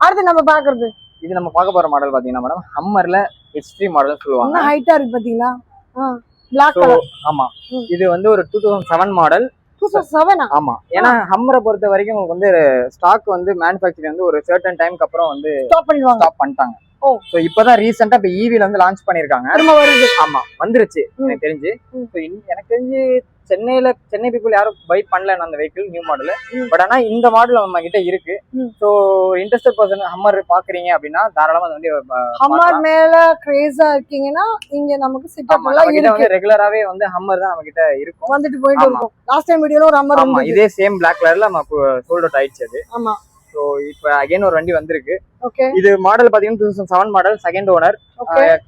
அடுத்து நம்ம பாக்குறது இது நம்ம பார்க்க போற மாடல் பாத்தீங்கன்னா மேடம் ஹம்மர்ல எக்ஸ்ட்ரீம் மாடல் சொல்லுவாங்க. ஹைட்டா இருக்கு பாத்தீங்களா? Black So, color. ஆமா இது வந்து ஒரு 2007 மாடல். 2007 ஆமா ஏன்னா ஹம்மரை பொறுத்த வரைக்கும் உங்களுக்கு வந்து ஸ்டாக் வந்து மேனுஃபேக்சரிங் வந்து ஒரு சர்டன் டைம்க்கு அப்புறம் வந்து ஸ்டாப் பண்ணிட்டாங்க. சோ இப்பதான் ரீசெண்டா இப்ப ஈவில வந்து லான்ச் பண்ணிருக்காங்க. ஆமா வந்துருச்சு எனக்கு தெரிஞ்சு. எனக்கு தெரிஞ்சு சென்னை பீப்புள் யாரும் பை பண்ணல அந்த வெஹிக்கிள் நியூ மாடல். பட் ஆனா இந்த மாடல் நம்ம கிட்ட இருக்கு. சோ இன்ட்ரெஸ்டட் பர்சன் ஹம்மர் பாக்குறீங்க அப்படின்னா தாராளமா வந்து ஹம்மர் மேல கிரேஸா இருக்கீங்கன்னா இங்க நமக்கு செட்டப் எல்லாம் இருக்கு. ரெகுலராவே வந்து ஹம்மர் தான் நம்ம கிட்ட இருக்கும், வந்துட்டு போயிட்டு இருக்கும். லாஸ்ட் டைம் வீடியோல ஒரு ஹம்மர் ஆமா இதே சேம் Black கலர்ல நம்ம சோல்ட் அவுட் ஆயிடுச்சு அது. ஆமா சோ இப்போ அகைன் ஒரு வண்டி வந்திருக்கு. ஓகே இது மாடல் பாத்தீங்கன்னா 2007 மாடல், செகண்ட் ஓனர்.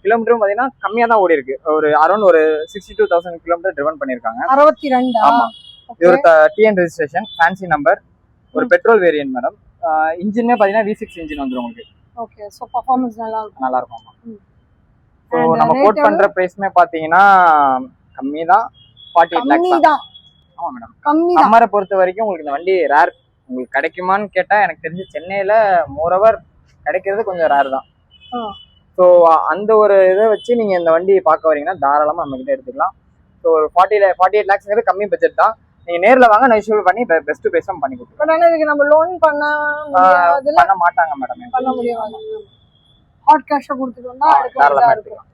கிலோமீட்டரும் பாத்தீங்கன்னா கம்மியா தான் ஓடி இருக்கு. ஒரு அரௌண்ட் ஒரு 62,000 கிலோமீட்டர் டிரைவன் பண்ணிருக்காங்க. 62. ஆமா இது ஒரு TN ரெஜிஸ்ட்ரேஷன், ஃபேன்சி நம்பர், ஒரு பெட்ரோல் வேரியன்ட் மேடம். இன்ஜினே பாத்தீங்கன்னா V6 இன்ஜின் வந்துரும் உங்களுக்கு. ஓகே சோ பெர்ஃபார்மன்ஸ் நல்லா இருக்கும். ஆமா சோ நம்ம கோட் பண்ற பிரைஸ்மே பாத்தீங்கன்னா கம்மி தான், 48 lakhs தான். ஆமா மேடம் கம்மி தான். ஹம்மரை பொறுத்த வரைக்கும் உங்களுக்கு இந்த வண்டி ரேர். உங்களுக்கு கிடைக்குமான்னு கேட்டா எனக்கு தெரிஞ்சு சென்னையில மோரோவர் கிடைக்கிறது கொஞ்சம் ரேர் தான். ஸோ அந்த ஒரு இதை வச்சு நீங்க இந்த வண்டி பார்க்க வரீங்கன்னா தாராளமா நம்ம கிட்ட எடுத்துக்கலாம். ஸோ ஒரு 48 lakhs கம்மி பட்ஜெட் தான். நீங்க நேர்ல வாங்க, நெகோஷியபிள் பண்ணி பெஸ்ட் பிரைஸும் பண்ணி கொடுத்துருவோம். பட் ஆனா இதுக்கு நம்ம லோன் பண்ண மாட்டாங்க மேடம், பண்ண முடியாது. ஹாட் கேஷா கொடுத்துட்டோம்னா தாராளமா எடுத்துக்கலாம்.